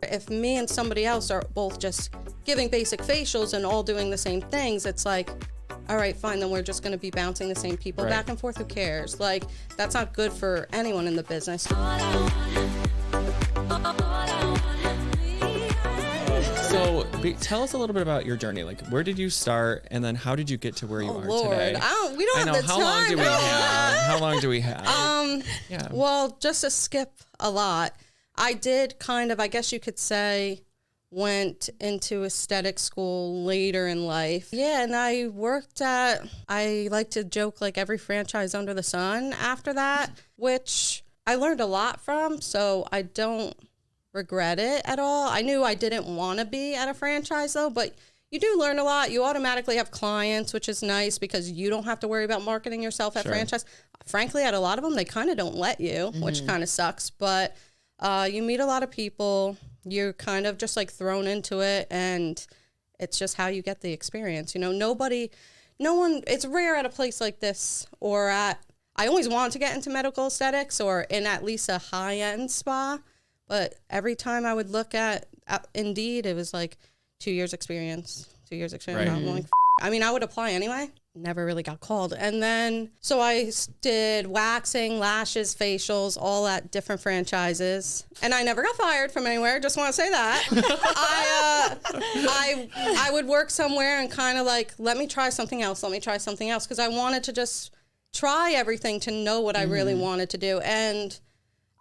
If me and somebody else are both just giving basic facials and all doing the same things, it's like, all right, fine, then we're just going to be bouncing the same people back and forth. Who cares? Like, that's not good for anyone in the business. So tell us a little bit about your journey. Like, where did you start, and then how did you get to where you are today? We don't have the time. How long do we have? How long do we have? Well, just to skip a lot, I did kind of, I guess you could say, went into aesthetic school later in life. Yeah, and I like to joke, like every franchise under the sun after that, which I learned a lot from, so I don't regret it at all. I knew I didn't want to be at a franchise though, but you do learn a lot. You automatically have clients, which is nice because you don't have to worry about marketing yourself at franchise. Frankly, at a lot of them, they kind of don't let you, which kind of sucks, but you meet a lot of people. You're kind of just like thrown into it, and it's just how you get the experience. You know, no one, it's rare at a place like this I always wanted to get into medical aesthetics or in at least a high-end spa, but every time I would look at Indeed, it was like 2 years experience. Right. I'm like, I mean, I would apply anyway. Never really got called. And then, so I did waxing, lashes, facials, all at different franchises. And I never got fired from anywhere. Just want to say that. I would work somewhere and kind of like, let me try something else. Because I wanted to just try everything to know what I really wanted to do. And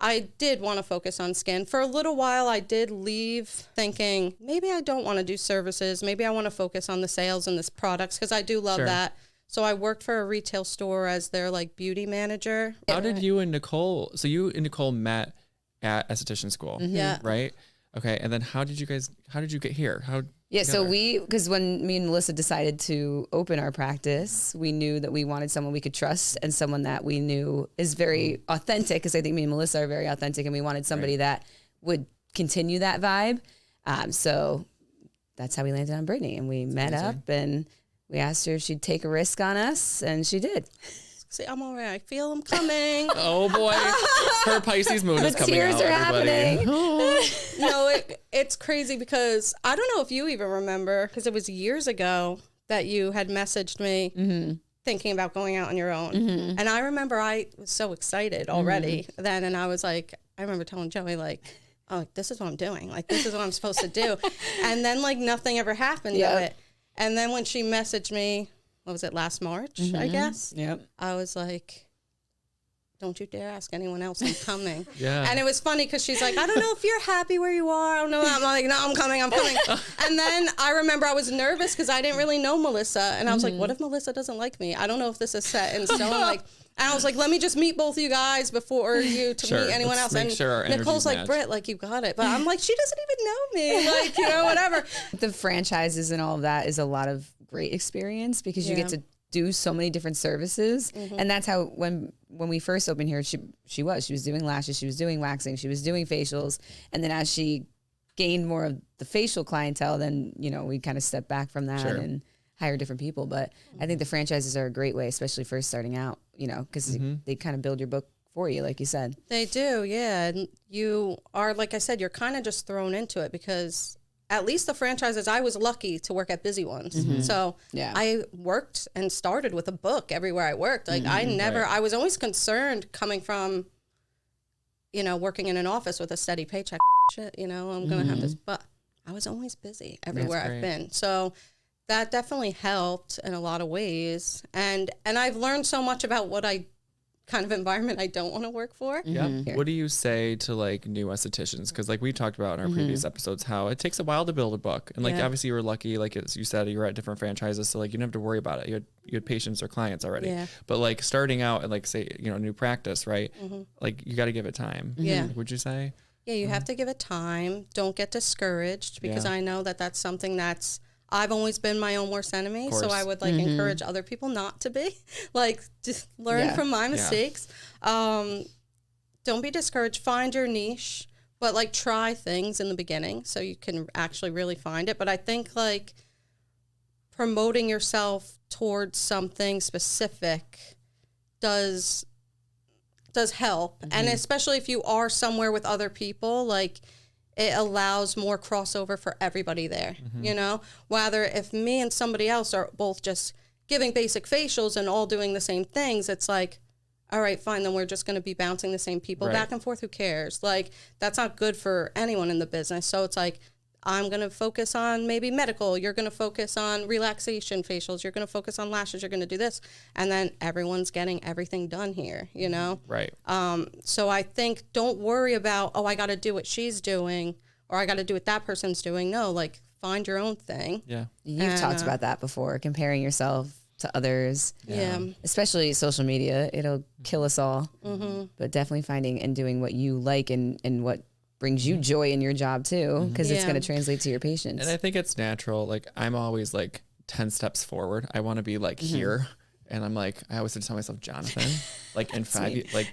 I did want to focus on skin. For a little while, I did leave thinking, maybe I don't want to do services. Maybe I want to focus on the sales and the products because I do love that. So I worked for a retail store as their like beauty manager. How did you and Nicole, so you and Nicole met at esthetician school, right? Okay, and then how did you get here? So because when me and Melissa decided to open our practice, we knew that we wanted someone we could trust and someone that we knew is very authentic, because I think me and Melissa are very authentic, and we wanted somebody that would continue that vibe. So that's how we landed on Brittany, and we met up and we asked her if she'd take a risk on us, and she did. See, I'm all right. I feel them coming. Oh boy, her Pisces moon is coming out. The tears are happening. No, it's crazy because I don't know if you even remember, because it was years ago that you had messaged me thinking about going out on your own. And I remember I was so excited already then, and I was like, I remember telling Joey like, oh, like, this is what I'm doing. Like, this is what I'm supposed to do. And then like nothing ever happened to it. And then when she messaged me, what was it, last March, I guess? Yep. I was like, don't you dare ask anyone else, I'm coming. And it was funny because she's like, I don't know if you're happy where you are. I don't know. I'm like, no, I'm coming. And then I remember I was nervous because I didn't really know Melissa. And I was like, what if Melissa doesn't like me? I don't know if this is set in stone. And I was like, let me just meet both of you guys before you meet anyone else. And Nicole's like, Britt, like, you got it. But I'm like, she doesn't even know me. Like, you know, whatever. The franchises and all of that is a lot of great experience because you get to do so many different services. And that's how, when we first opened here, she was doing lashes, she was doing waxing, she was doing facials. And then as she gained more of the facial clientele, then, you know, we kind of stepped back from that and hire different people. But I think the franchises are a great way, especially first starting out, you know, because they kind of build your book for you, like you said. They do, yeah. And you are, like I said, you're kind of just thrown into it because at least the franchises, I was lucky to work at busy ones. So I worked and started with a book everywhere I worked. Like I was always concerned coming from, you know, working in an office with a steady paycheck. Shit, you know, I'm going to have this, but I was always busy everywhere I've been. So that definitely helped in a lot of ways. And I've learned so much about what kind of environment I don't want to work for. What do you say to like new estheticians? Because like we talked about in our previous episodes, how it takes a while to build a book. And like obviously you were lucky, like as you said, you were at different franchises, so like you didn't have to worry about it. You had patients or clients already. But like starting out at like say, you know, new practice, right? Like you got to give it time. Would you say? Yeah, you have to give it time. Don't get discouraged because I know that that's something I've always been my own worst enemy, so I would like encourage other people not to be. Like, just learn from my mistakes. Don't be discouraged. Find your niche, but like try things in the beginning so you can actually really find it. But I think like promoting yourself towards something specific does help, and especially if you are somewhere with other people, like it allows more crossover for everybody there, you know? Whether if me and somebody else are both just giving basic facials and all doing the same things, it's like, all right, fine, then we're just going to be bouncing the same people back and forth. Who cares? Like, that's not good for anyone in the business. So it's like, I'm going to focus on maybe medical. You're going to focus on relaxation facials. You're going to focus on lashes. You're going to do this. And then everyone's getting everything done here, you know? Right. So I think don't worry about, oh, I got to do what she's doing or I got to do what that person's doing. No, like find your own thing. Yeah. You've talked about that before, comparing yourself to others. Yeah. Especially social media. It'll kill us all. But definitely finding and doing what you like and what brings you joy in your job too, because it's going to translate to your patients. And I think it's natural. Like I'm always like 10 steps forward. I want to be like here. And I'm like, I always have to tell myself, Jonathan, like in 5 years, like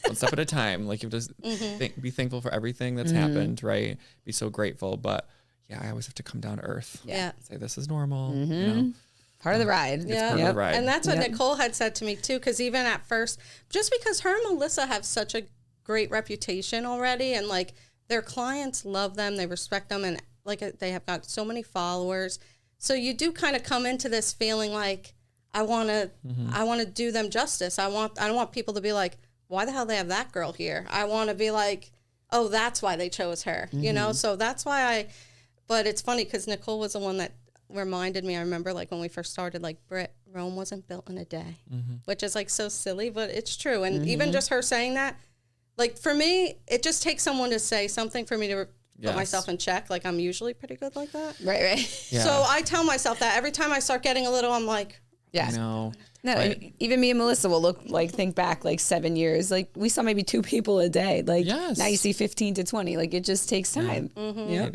1 step at a time, like you have to be thankful for everything that's happened, right? Be so grateful. But yeah, I always have to come down to earth. Yeah. Say this is normal, you know? Part of the ride. It's part of the ride. And that's what Nicole had said to me too, because even at first, just because her and Melissa have such a great reputation already, and like their clients love them, they respect them, and like they have got so many followers. So you do kind of come into this feeling like I want to do them justice. I don't want people to be like, why the hell they have that girl here? I want to be like, oh, that's why they chose her, you know? So that's why but it's funny because Nicole was the one that reminded me. I remember like when we first started, like, Britt, Rome wasn't built in a day, which is like so silly, but it's true. And even just her saying that, like for me, it just takes someone to say something for me to put myself in check. Like I'm usually pretty good like that. Right. Yeah. So I tell myself that every time I start getting a little, I'm like, yeah. No. No, and even me and Melissa will think back like 7 years. Like we saw maybe 2 people a day. Like now you see 15 to 20. Like it just takes time. Yeah.